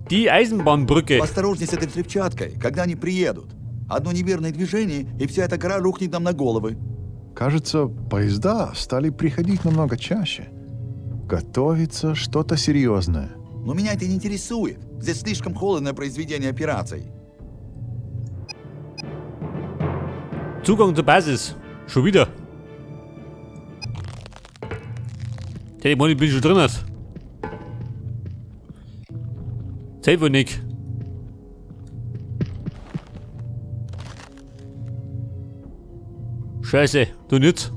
Die Eisenbahnbrücke. Осторожней с этой взрывчаткой, когда они приедут. Одно неверное движение, и вся эта гора рухнет нам на головы. Кажется, поезда стали приходить намного чаще. Готовится что-то серьезное. Но меня это не интересует. Здесь слишком холодно для произведения операций. Zugang zur Basis. Schon wieder. Ich meine, ich bin schon drin. Zeit wohl nicht. Scheiße, du nicht.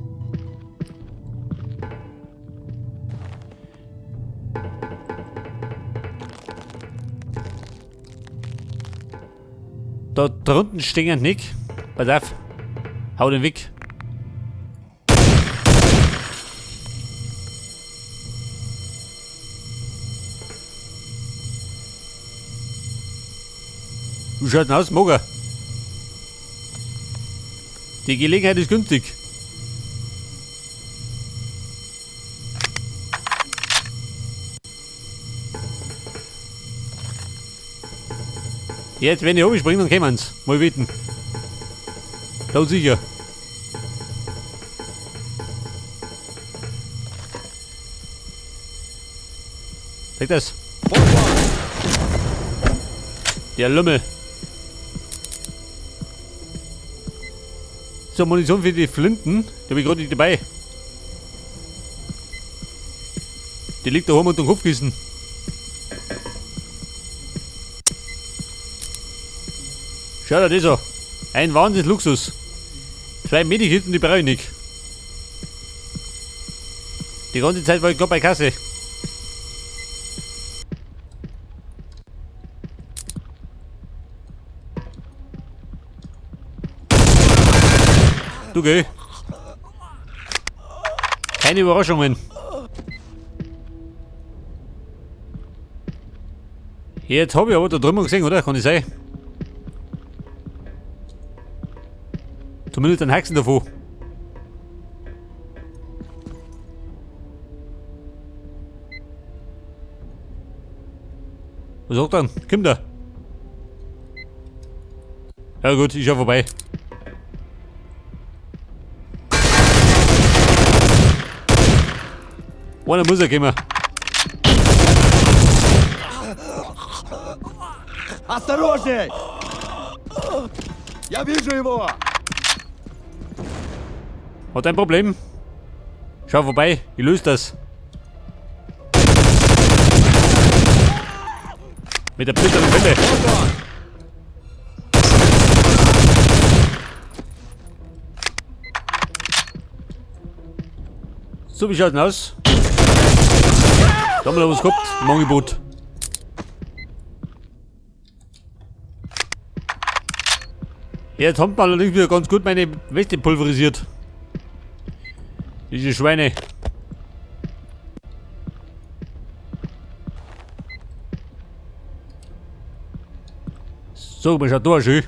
Da drunten stehen nicht. Pass auf. Hau den weg. Wie schaut denn aus, Moga? Die Gelegenheit ist günstig. Jetzt, wenn ich hochspringe, dann kommen sie. Mal wetten. Da sicher. Zeig das. Der Lümmel. So, Munition für die Flinten. Die habe ich gerade nicht dabei. Die liegt da oben unter dem Kopfkissen. Schau dir das an. Ein Wahnsinns-Luxus. 2 Medikits und die brauche ich nicht. Die ganze Zeit war ich gerade bei Kasse. Du geh. Keine Überraschungen. Jetzt habe ich aber da drüben gesehen, oder? Kann ich sein? Zumindest ein Haxen davon. Was sagt er? Kommt er? Ja gut, ist ja vorbei. Einer muss er kommen. Осторожней! Я вижу его! Hat ein Problem? Schau vorbei, ich löse das. Mit der blitzenden Welle. So, wie schaut denn aus? Da haben wir noch was gehabt im Angebot. Jetzt haben wir allerdings wieder ganz gut meine Weste pulverisiert. Diese Schweine. So, man schaut da schön.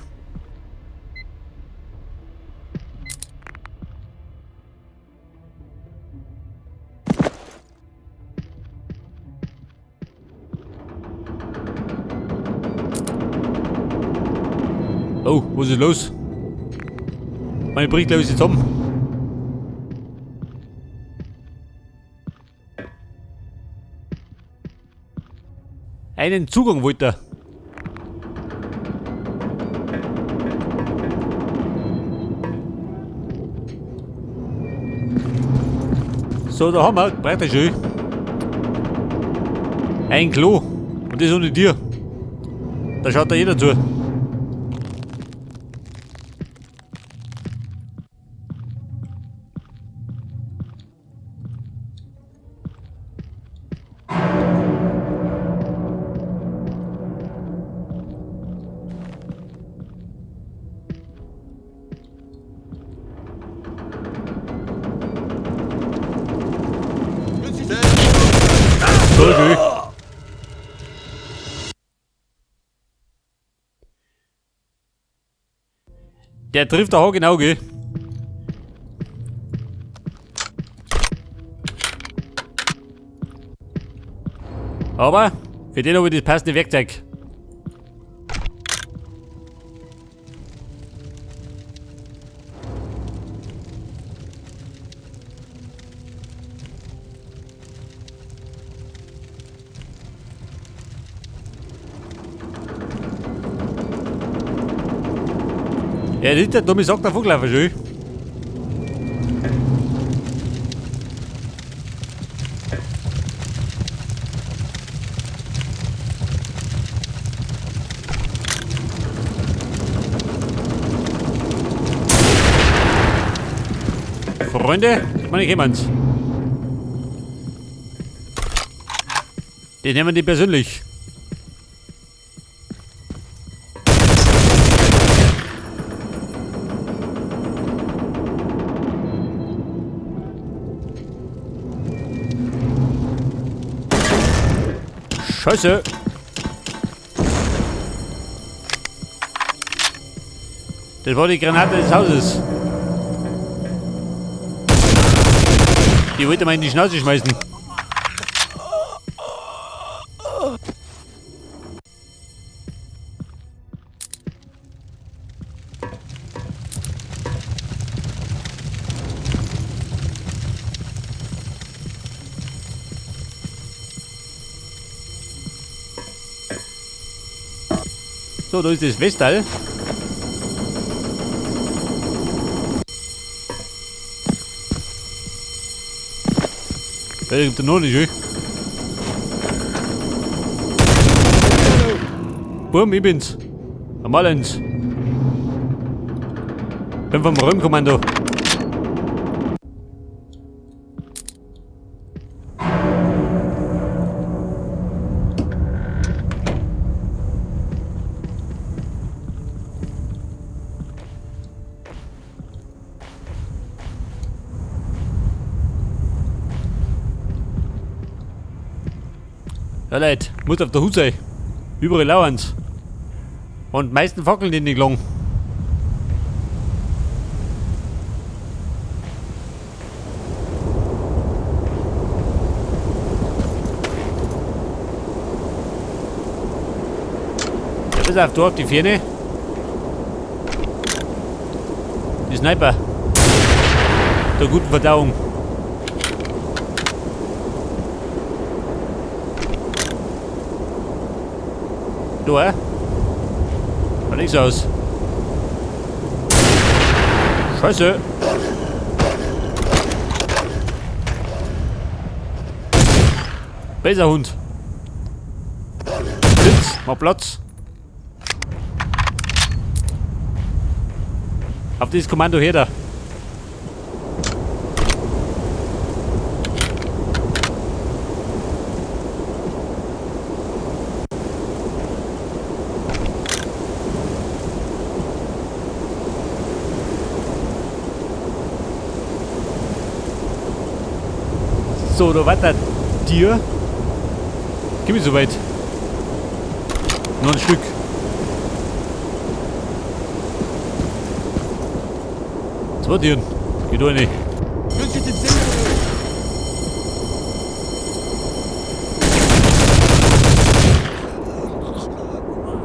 Oh, was ist los? Meine bricht glaube ich jetzt um. Einen Zugang wollte er. So, da haben wir, praktisch schön. Ein Klo. Und das ohne Tür. Da schaut da jeder zu. So schön. Der trifft auch genau, gell? Aber für den habe ich das passende Werkzeug. Ja, nicht der dumme Sack der Vogelaufer schön. Freunde, meine jemand. Die nehmen die persönlich. Scheiße. Das war die Granate des Hauses. Die wollte man in die Schnauze schmeißen. So, da ist das Westteil. Da gibt es noch nicht, ey. Boom, ich bin's. Einmal eins. Bin vom Räumkommando. Ja Leute, muss auf der Hut sein. Überall lauern's. Und meisten fackeln die nicht lang. Ja, bis auf dort die Fähne. Die Sniper. Der guten Verdauung. Da, schaut nichts aus. Scheiße. Besser Hund. Sitz, mach Platz. Auf dieses Kommando her da. So, da wartet dir. Gib mir so weit. Noch ein Stück. Zwei Tieren. Geh da rein.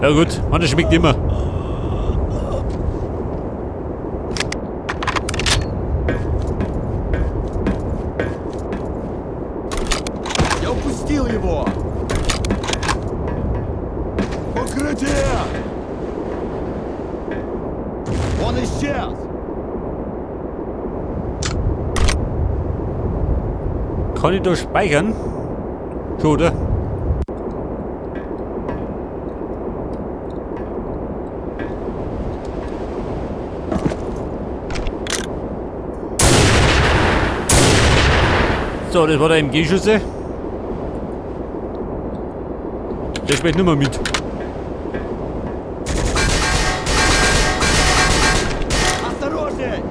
Ja gut, man schmeckt immer. Я упустил его! Укрытие! Он исчез! Kann ich da speichern? Schon, oder? So, das war der MG-Schüsse. Der spielt nicht mehr mit. Осторожней!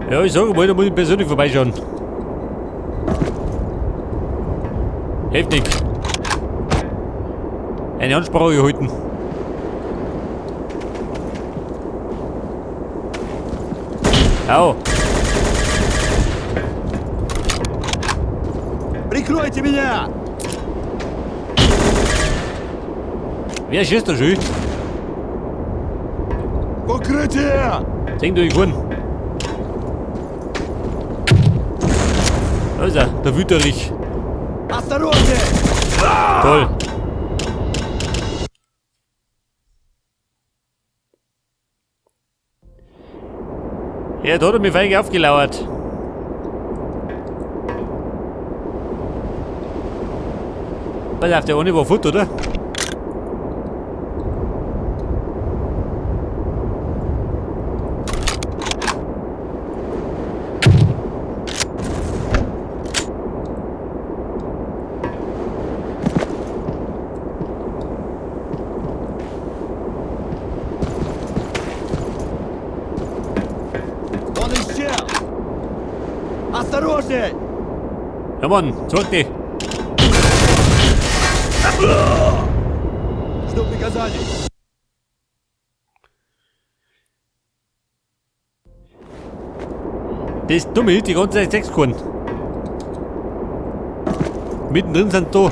Ja, ich sage mal, da muss ich persönlich vorbeischauen. Heftig. Eine Ansprache gehalten. Au. Прикройте меня! Wer schießt da schon? Укрытие! Denk du ich gewonnen. Da ist er, der Wüterich. Осторожнее! Toll. Ja, da hat er mich feige aufgelauert. Pass auf, der eine war fort, oder? Он исчез! Осторожней! Ja, Mann, zurück dich. Жду приказаний. Das Dumme ist, die ganze Zeit 6 geworden. Mittendrin sind da.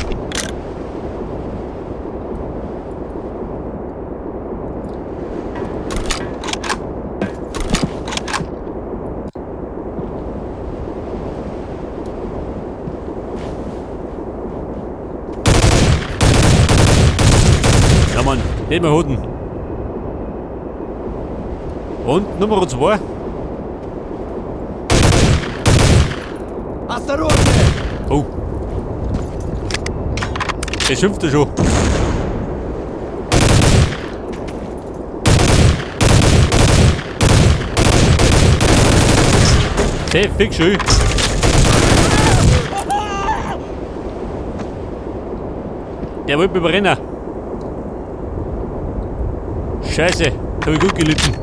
Ja, Mann, den wir hatten. Und Nummer 2. Осторожнее! Oh. Der schimpfte schon. Safe, fix schön. Der wollte mich überrennen. Scheiße, hab ich gut gelitten.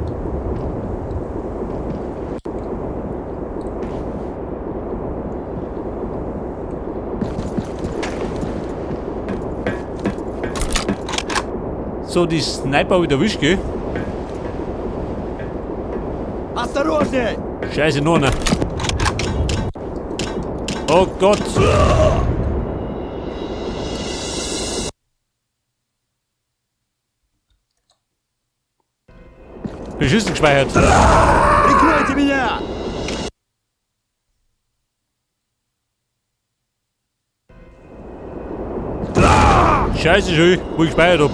So, die Sniper wieder erwischt, gell? Осторожней! Scheiße, noch einer. Oh Gott. Beschissen gespeichert. Прикройте меня! Scheiße, schön, wo ich gespeichert hab.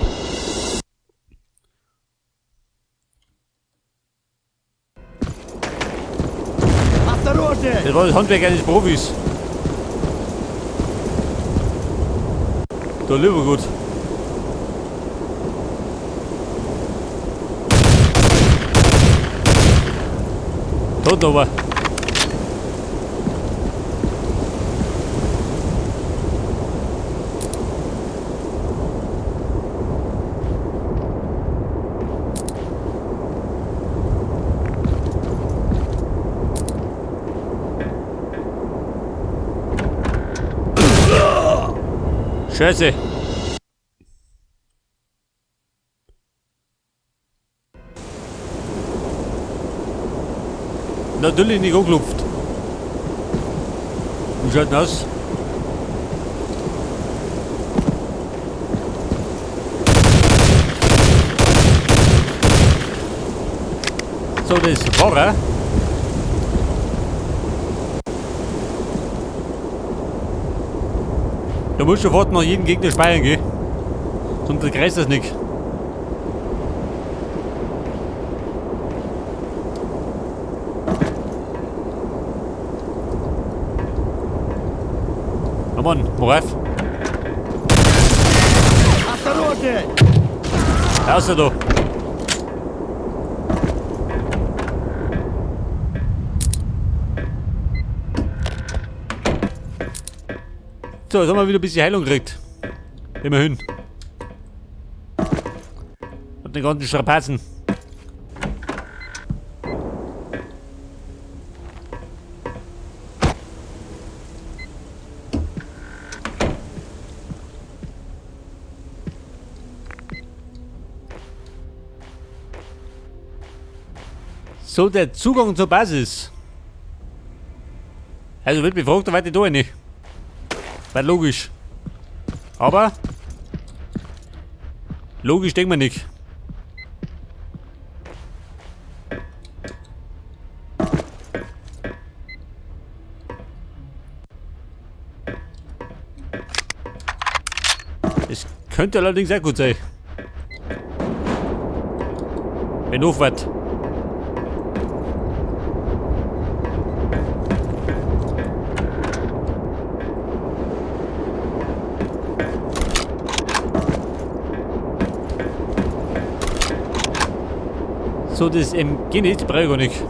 Осторожней! Das war das Handwerk eines Profis. Da lieber gut. Tot aber. Scheiße. Natürlich nicht angelupft. Wie schaut denn aus? So, das war er. Da musst du sofort noch jeden Gegner speichern, gell? Sonst kreist das nicht. Ja, Mann, worauf? Осторожней! Raus da! So, jetzt haben wir wieder ein bisschen Heilung gekriegt. Immerhin. Und den ganzen Strapazen. So, der Zugang zur Basis. Also wird befragt, da weiter da nicht. War logisch. Aber logisch denkt man nicht. Es könnte allerdings sehr gut sein. Wenn aufwärts. So, das geht nicht, brauche ich gar nicht.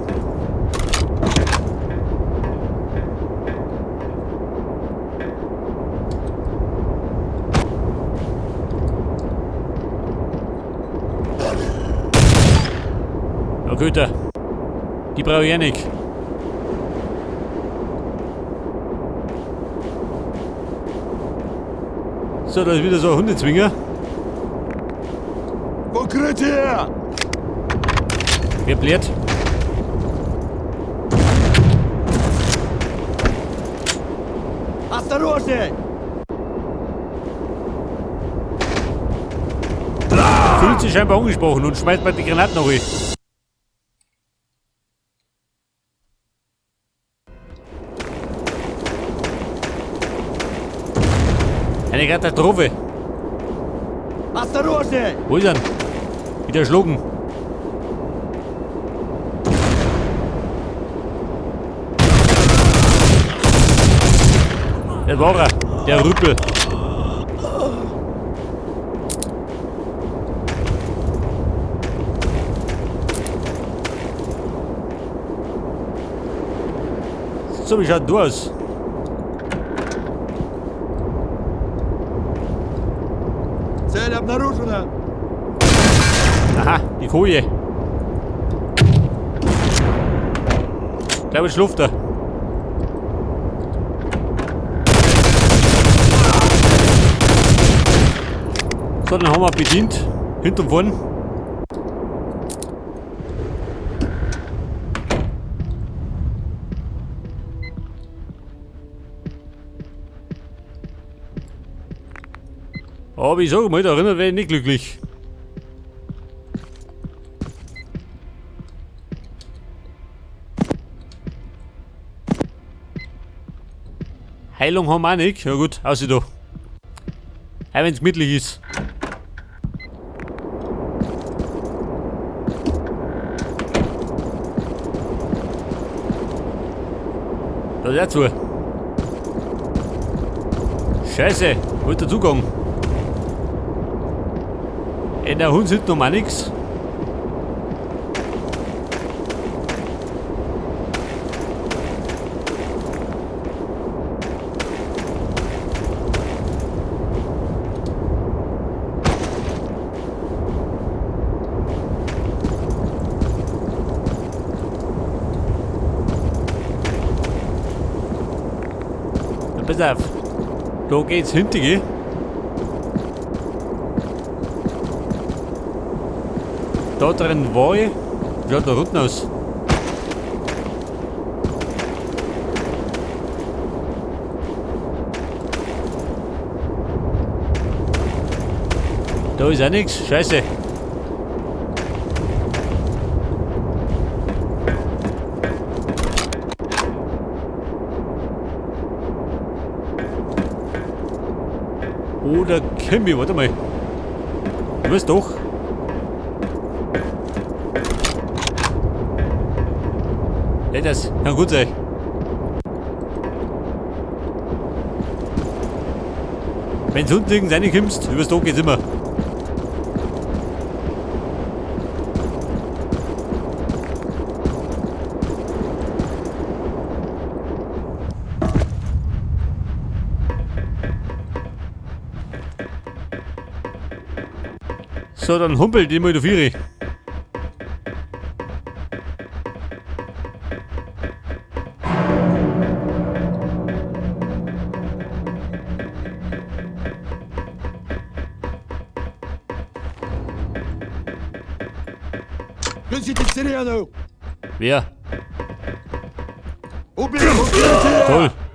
Na gut, die brauche ich ja nicht. So, da ist wieder so ein Hundezwinger. Укрытие! Wer blärt? Осторожней! Fühlt sich scheinbar angesprochen und schmeißt mal die Granaten noch rein. Eine Katastrophe. Осторожней! Wo ist er? Wieder schlucken. Das war er, der Rüppel. So, wie schaut du aus? Цель обнаружена! Aha, die Koje. Ich glaube, es schluft er. So, dann haben wir bedient. Hinten und vorn. Aber ich sage mal, da erinnert werde ich nicht glücklich. Heilung haben wir auch nicht. Ja gut, außer da. Auch wenn es gemütlich ist. Da ist er zu. Scheiße, wo ist der Zugang? In der Hund sieht noch mal nix. Pass auf, da geht's hinterher. Da drin war ich. Schaut da unten aus. Da ist auch nichts. Scheiße. Oder Kimmy, warte mal. Du bist doch. Ja, das kann gut sein. Wenn du unten irgend reinkommst, übers Tag geht's immer. So, dann humpelt die mal da Vieri. Включите сирену! Wer? Убей укрытие! Toll.